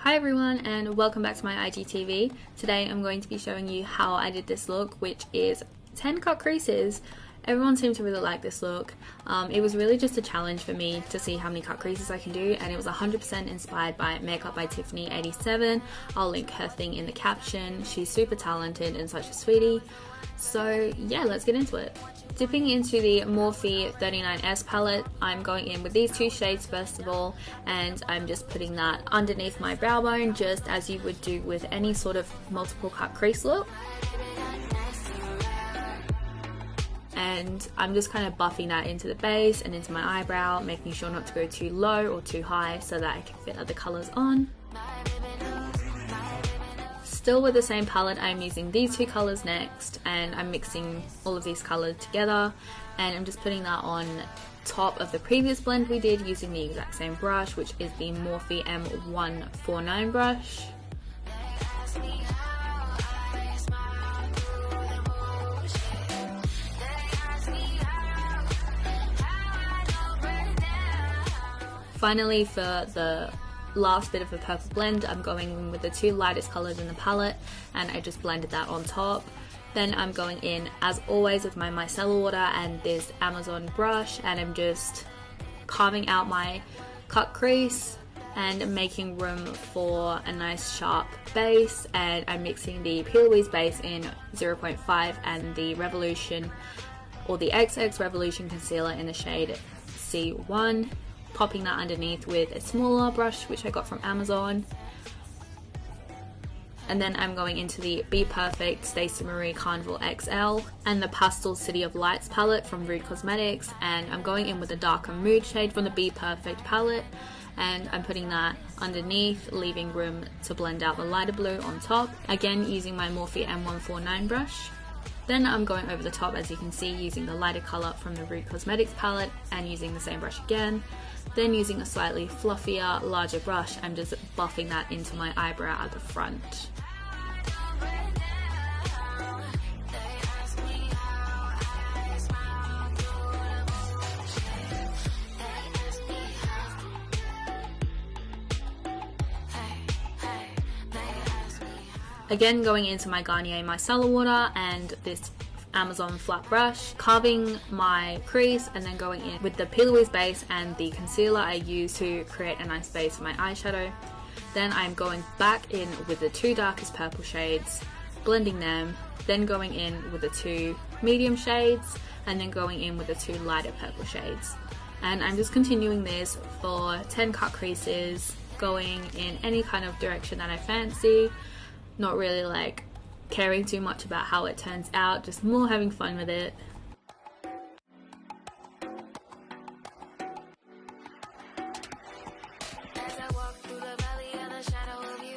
Hi everyone and welcome back to my IGTV. Today I'm going to be showing you how I did this look, which is 10 cut creases. Everyone seemed to really like this look. It was really just a challenge for me to see how many cut creases I can do, and it was 100% inspired by Makeup by Tiffany 87. I'll link her thing in the caption. She's super talented and such a sweetie. So yeah, let's get into it. Dipping into the Morphe 39S palette, I'm going in with these two shades first of all, and I'm just putting that underneath my brow bone, just as you would do with any sort of multiple cut crease look. And I'm just kind of buffing that into the base and into my eyebrow, making sure not to go too low or too high so that I can fit other colours on. Still with the same palette, I'm using these two colours next, and I'm mixing all of these colours together, and I'm just putting that on top of the previous blend we did using the exact same brush, which is the Morphe M149 brush. Finally, for the last bit of the purple blend, I'm going in with the two lightest colours in the palette, and I just blended that on top. Then I'm going in, as always, with my micellar water and this Amazon brush, and I'm just carving out my cut crease and making room for a nice sharp base. And I'm mixing the P. Louise base in 0.5 and the Revolution, or the XX Revolution concealer in the shade C1. Popping that underneath with a smaller brush which I got from Amazon. And then I'm going into the Be Perfect Stacey Marie Carnival XL and the Pastel City of Lights palette from Rude Cosmetics, and I'm going in with a darker mood shade from the Be Perfect palette, and I'm putting that underneath, leaving room to blend out the lighter blue on top, again using my Morphe M149 brush. Then I'm going over the top, as you can see, using the lighter colour from the Rude Cosmetics palette and using the same brush again. Then using a slightly fluffier, larger brush, I'm just buffing that into my eyebrow at the front. Again, going into my Garnier micellar water and this Amazon flat brush, carving my crease, and then going in with the P. Louise base and the concealer I use to create a nice base for my eyeshadow. Then I'm going back in with the two darkest purple shades, blending them, then going in with the two medium shades, and then going in with the two lighter purple shades. And I'm just continuing this for 10 cut creases, going in any kind of direction that I fancy, not really like caring too much about how it turns out, just more having fun with it. As I walk through the valley of the shadow of you,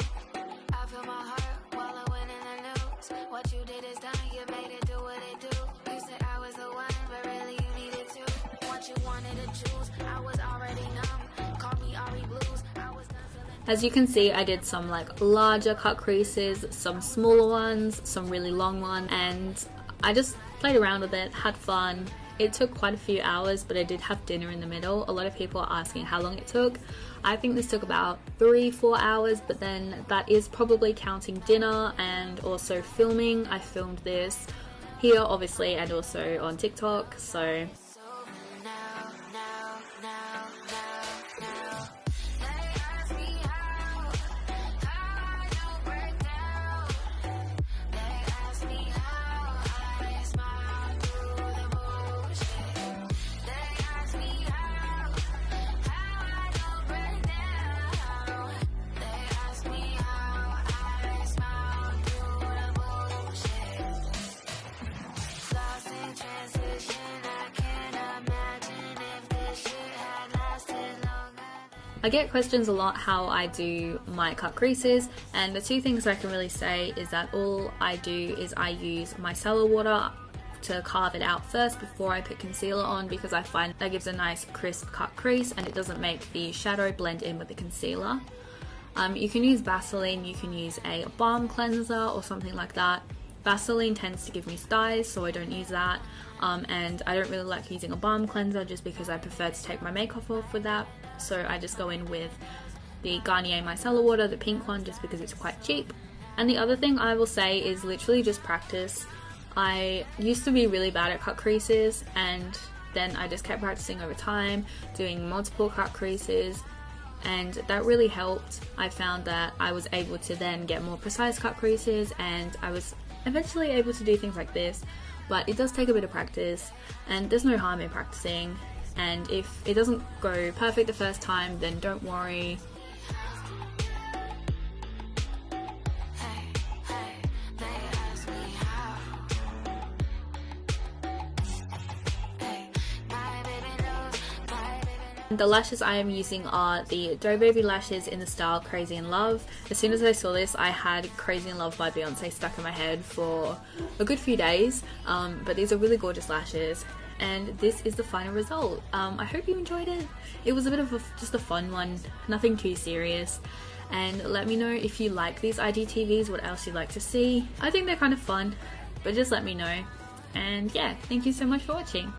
I feel my heart wallowing in the news. What you did is done, you made it do what it do. You said I was the one, but really you needed to. What you wanted to choose, I was already numb. Call me Ari Blues, I was done feeling. As you can see, I did some like larger cut creases, some smaller ones, some really long ones, and I just played around with it, had fun. It took quite a few hours, but I did have dinner in the middle. A lot of people are asking how long it took. I think this took about 3-4 hours, but then that is probably counting dinner and also filming. I filmed this here obviously and also on TikTok, so I get questions a lot how I do my cut creases, and the two things I can really say is that all I do is I use micellar water to carve it out first before I put concealer on, because I find that gives a nice crisp cut crease and it doesn't make the shadow blend in with the concealer. You can use Vaseline, you can use a balm cleanser or something like that. Vaseline tends to give me styes, so I don't use that, and I don't really like using a balm cleanser just because I prefer to take my makeup off with that, so I just go in with the Garnier micellar water, the pink one, just because it's quite cheap. And the other thing I will say is literally just practice. I used to be really bad at cut creases, and then I just kept practicing over time, doing multiple cut creases, and that really helped. I found that I was able to then get more precise cut creases, and I was eventually able to do things like this. But it does take a bit of practice, and there's no harm in practicing. And if it doesn't go perfect the first time, then don't worry. The lashes I am using are the Wavy lashes in the style Crazy in Love. As soon as I saw this, I had Crazy in Love by Beyonce stuck in my head for a good few days, but these are really gorgeous lashes, and this is the final result. I hope you enjoyed it. It was a bit of just a fun one, nothing too serious, and let me know if you like these IGTVs, what else you'd like to see. I think they're kind of fun, but just let me know. And yeah, thank you so much for watching.